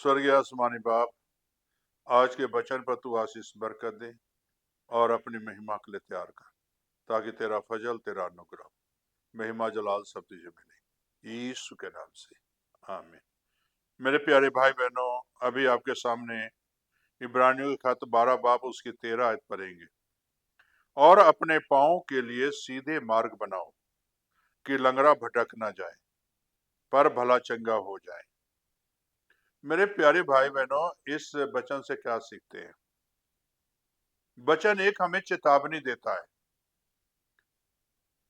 स्वर्गीय आसमानी बाप, आज के वचन पर तू आशीष बरकत दे और अपनी महिमा के लिए तैयार कर, ताकि तेरा फजल, तेरा अनुग्रह, महिमा जलाल सब तुझे मिले, यीशु के नाम से, आमीन। मेरे प्यारे भाई बहनों, अभी आपके सामने इब्रानियों के खत 12 बाब उसकी 13 आयत पढ़ेंगे। और अपने पाँव के लिए सीधे मार्ग बनाओ, कि लंगड़ा भटक ना जाए, पर भला चंगा हो जाए। मेरे प्यारे भाई बहनों, इस वचन से क्या सीखते हैं? वचन एक हमें चेतावनी देता है।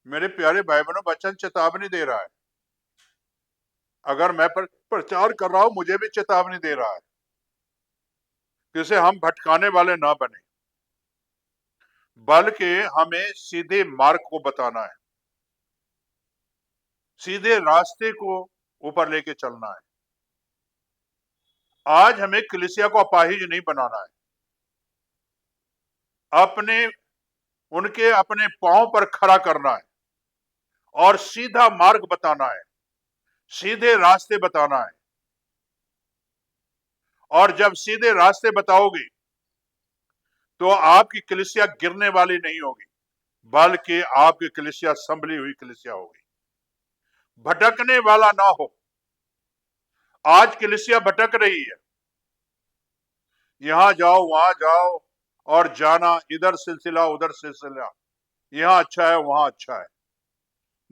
मेरे प्यारे भाई बहनों, वचन चेतावनी दे रहा है। अगर मैं प्रचार कर रहा हूं, मुझे भी चेतावनी दे रहा है, जिसे हम भटकाने वाले ना बने, बल्कि हमें सीधे मार्ग को बताना है, सीधे रास्ते को ऊपर लेके चलना है। आज हमें कलीसिया को अपाहिज नहीं बनाना है, अपने पांव पर खड़ा करना है और सीधा मार्ग बताना है, सीधे रास्ते बताना है। और जब सीधे रास्ते बताओगे तो आपकी कलीसिया गिरने वाली नहीं होगी, बल्कि आपकी कलीसिया संभली हुई कलीसिया होगी, भटकने वाला ना हो। आज कलीसिया भटक रही है, यहां जाओ वहां जाओ और जाना, इधर सिलसिला उधर सिलसिला, यहां अच्छा है वहां अच्छा है।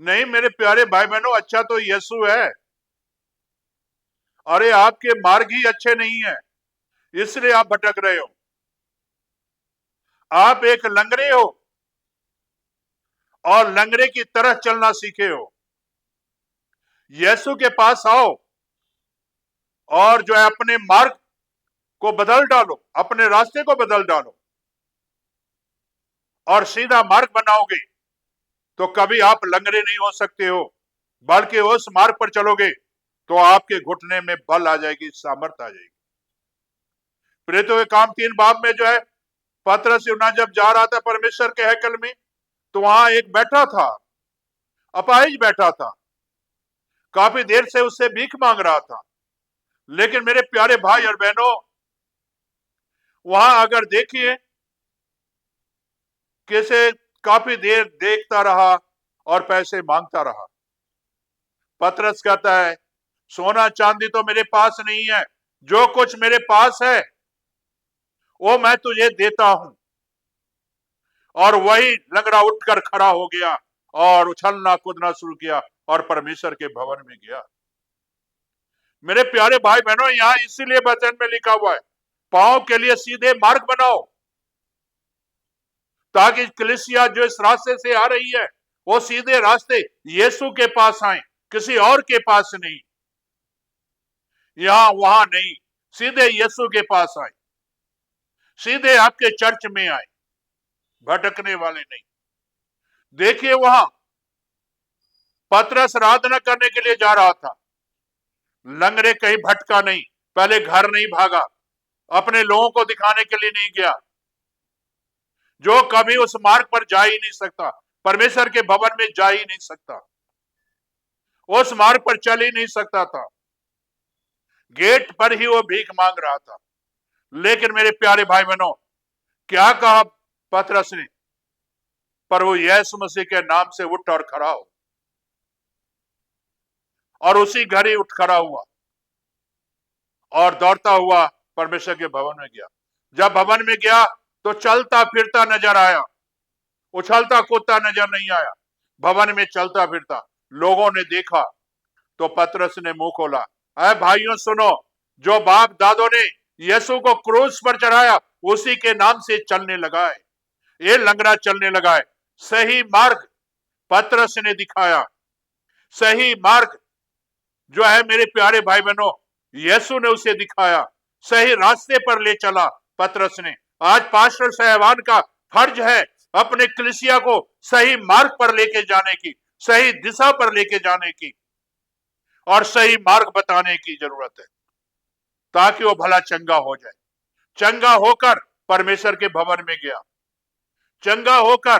नहीं मेरे प्यारे भाई बहनों, अच्छा तो यीशु है। अरे आपके मार्ग ही अच्छे नहीं है, इसलिए आप भटक रहे हो। आप एक लंगड़े हो और लंगड़े की तरह चलना सीखे हो। यीशु के पास आओ और जो है अपने मार्ग को बदल डालो, अपने रास्ते को बदल डालो और सीधा मार्ग बनाओगे तो कभी आप लंगड़े नहीं हो सकते हो, बल्कि उस मार्ग पर चलोगे तो आपके घुटने में बल आ जाएगी, सामर्थ आ जाएगी। प्रेरितों के काम 3 बाब में जो है, पतरस यूहन्ना जब जा रहा था परमेश्वर के हैकल में, तो वहां एक बैठा था, अपाहिज बैठा था, काफी देर से उससे भीख मांग रहा था। लेकिन मेरे प्यारे भाई और बहनों, वहां अगर देखिए, कैसे काफी देर देखता रहा और पैसे मांगता रहा। पतरस कहता है, सोना चांदी तो मेरे पास नहीं है, जो कुछ मेरे पास है वो मैं तुझे देता हूं। और वही लंगड़ा उठकर खड़ा हो गया और उछलना कूदना शुरू किया और परमेश्वर के भवन में गया। मेरे प्यारे भाई बहनों, यहां इसीलिए वचन में लिखा हुआ है, पांव के लिए सीधे मार्ग बनाओ, ताकि कलीसिया जो इस रास्ते से आ रही है वो सीधे रास्ते यीशु के पास आए, किसी और के पास नहीं, यहां वहां नहीं, सीधे यीशु के पास आए, सीधे आपके चर्च में आए, भटकने वाले नहीं। देखिए वहां पतरस आराधना करने के लिए जा रहा था, लंगड़े कहीं भटका नहीं, पहले घर नहीं भागा, अपने लोगों को दिखाने के लिए नहीं गया। जो कभी उस मार्ग पर जा ही नहीं सकता, परमेश्वर के भवन में जा ही नहीं सकता, उस मार्ग पर चल ही नहीं सकता था, गेट पर ही वो भीख मांग रहा था। लेकिन मेरे प्यारे भाई बहनों, क्या कहा पतरस ने? पर वो यीशु मसीह के नाम से उठ और खड़ा हो, और उसी घर ही उठ खड़ा हुआ और दौड़ता हुआ परमेश्वर के भवन में गया। जब भवन में गया तो चलता फिरता नजर आया, उछलता कूदता नजर नहीं आया, भवन में चलता फिरता। लोगों ने देखा तो पतरस ने मुंह खोला, अरे भाइयों सुनो, जो बाप दादों ने यीशु को क्रूस पर चढ़ाया उसी के नाम से चलने लगा है, ये लंगड़ा चलने लगा है। सही मार्ग पतरस ने दिखाया, सही मार्ग जो है मेरे प्यारे भाई बहनों, यीशु ने उसे दिखाया, सही रास्ते पर ले चला पतरस ने। आज पास्टर साहबान का फर्ज है अपने कलीसिया को सही मार्ग पर लेके जाने की, सही दिशा पर लेके जाने की और सही मार्ग बताने की जरूरत है, ताकि वो भला चंगा हो जाए। चंगा होकर परमेश्वर के भवन में गया, चंगा होकर,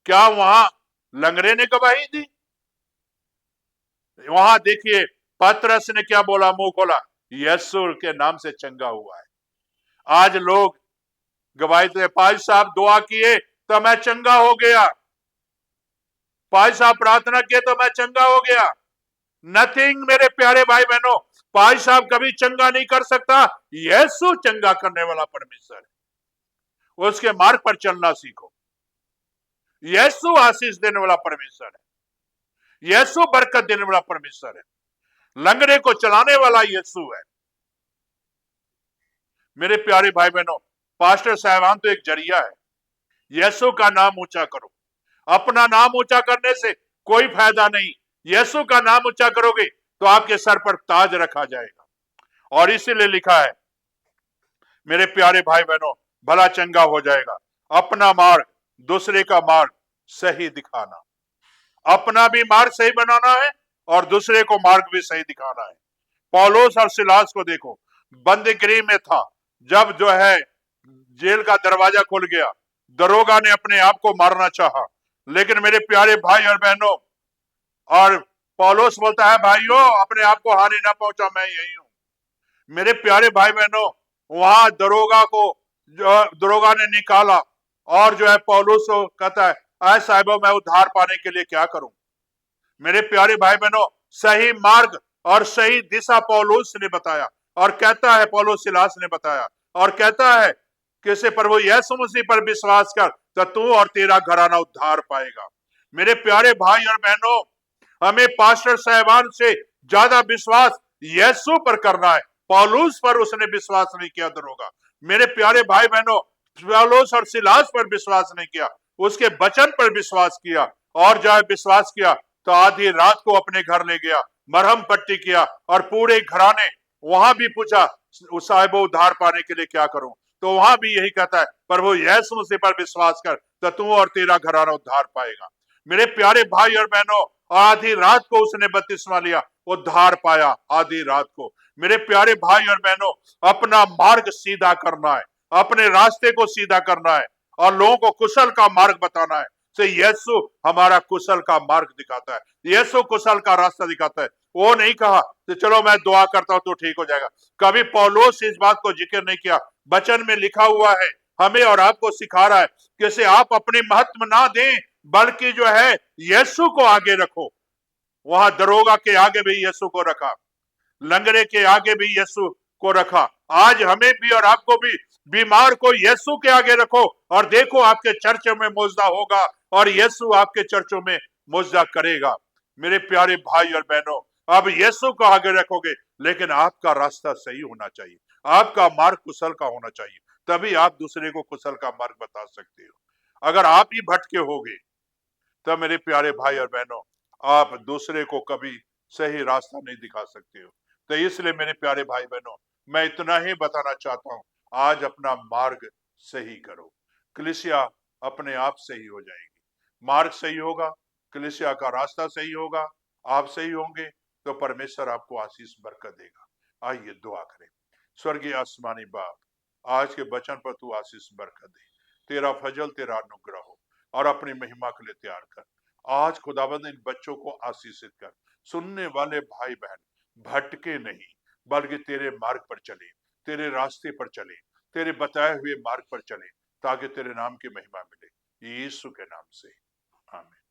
क्या वहां लंगड़े ने गवाही दी? वहां देखिए पतरस ने क्या बोला, मुंह खोला, यीशु के नाम से चंगा हुआ है। आज लोग गवाही दे, पाज साहब दुआ किए तो मैं चंगा हो गया, पाज साहब प्रार्थना किए तो मैं चंगा हो गया। नथिंग मेरे प्यारे भाई बहनों, पाज साहब कभी चंगा नहीं कर सकता। यीशु चंगा करने वाला परमेश्वर है, उसके मार्ग पर चलना सीखो। यीशु आशीष देने वाला परमेश्वर है, यीशु बरकत देने वाला परमेश्वर है, लंगड़े को चलाने वाला यीशु है। मेरे प्यारे भाई बहनों, पास्टर साहबान तो एक जरिया है। यीशु का नाम ऊंचा करो। अपना नाम ऊंचा करने से कोई फायदा नहीं। यीशु का नाम ऊंचा करोगे तो आपके सर पर ताज रखा जाएगा। और इसीलिए लिखा है मेरे प्यारे भाई बहनों, भला चंगा हो जाएगा। अपना मार्ग, दूसरे का मार्ग सही दिखाना। अपना भी मार्ग सही बनाना है और दूसरे को मार्ग भी सही दिखाना है। पौलुस और सिलास को देखो, बंद गृह में था, जब जो है जेल का दरवाजा खुल गया, दरोगा ने अपने आप को मारना चाहा, लेकिन मेरे प्यारे भाई और बहनों, और पौलुस बोलता है भाइयों अपने आप को हानि ना पहुंचा, मैं यही हूं। मेरे प्यारे भाई बहनों, वहां दरोगा को जो दरोगा ने निकाला और जो है पौलुस को कहता है, आए साहिबो मैं उद्धार पाने के लिए क्या करूं। मेरे प्यारे भाई बहनों, सही मार्ग और सही दिशा पौलुस ने बताया, और कहता है पौलुस सिलास ने बताया, और कहता है कि प्रभु यीशु मसीह पर विश्वास कर तो तू और तेरा घराना उद्धार पाएगा। मेरे प्यारे भाई और बहनों, हमें पास्टर साहबान से ज्यादा विश्वास यीशु पर करना है। पौलुस पर उसने विश्वास नहीं किया दरोगा। मेरे प्यारे भाई बहनों, पौलुस और सिलास पर विश्वास नहीं किया, उसके वचन पर विश्वास किया, और जो है विश्वास किया तो आधी रात को अपने घर ले गया, मरहम पट्टी किया, और पूरे घराने वहां भी पूछा साहिबो उद्धार पाने के लिए क्या करूं, तो वहां भी यही कहता है प्रभु यीशु मसीह पर विश्वास कर तो तू और तेरा घराना उद्धार पाएगा। मेरे प्यारे भाई और बहनों, आधी रात को उसने बपतिस्मा लिया, उद्धार पाया आधी रात को। मेरे प्यारे भाई और बहनों, अपना मार्ग सीधा करना है, अपने रास्ते को सीधा करना है, और लोगों को कुशल का मार्ग बताना है। से यीशु हमारा कुशल का मार्ग दिखाता है, यीशु कुशल का रास्ता दिखाता है। वो नहीं कहा कि चलो मैं दुआ करता हूं तो ठीक हो जाएगा। कभी पौलुस इस बात को जिक्र नहीं किया। वचन में लिखा हुआ है, हमें और आपको सिखा रहा है कि आप अपने महत्व ना दें, बल्कि जो है यीशु को आगे रखो। वहां दरोगा के आगे भी यीशु को रखा, लंगड़े के आगे भी यीशु को रखा। आज हमें भी और आपको भी, बीमार को यीशु के आगे रखो, और देखो आपके चर्चों में मुजदा होगा, और यीशु आपके चर्चों में मुजदा करेगा। मेरे प्यारे भाई और बहनों, अब यीशु को आगे रखोगे, लेकिन आपका रास्ता सही होना चाहिए, आपका मार्ग कुशल का होना चाहिए, तभी आप दूसरे को कुशल का मार्ग बता सकते हो। अगर आप ही भटके होगे तो मेरे प्यारे भाई और बहनों, आप दूसरे को कभी सही रास्ता नहीं दिखा सकते हो। तो इसलिए मेरे प्यारे भाई बहनों, मैं इतना ही बताना चाहता हूं, आज अपना मार्ग सही करो, कलीसिया अपने आप सही हो जाएगी। मार्ग सही होगा, कलीसिया का रास्ता सही होगा, आप सही होंगे तो परमेश्वर आपको आशीष बरकत देगा। आइए दुआ करें। स्वर्गीय आसमानी बाप, आज के वचन पर तू आशीष बरकत दे, तेरा फजल तेरा अनुग्रह हो, और अपनी महिमा के लिए तैयार कर। आज खुदाबंद इन बच्चों को आशीषित कर, सुनने वाले भाई बहन भटके नहीं, बल्कि तेरे मार्ग पर चले, तेरे रास्ते पर चले, तेरे बताए हुए मार्ग पर चले, ताकि तेरे नाम की महिमा मिले। यीशु के नाम से आमीन।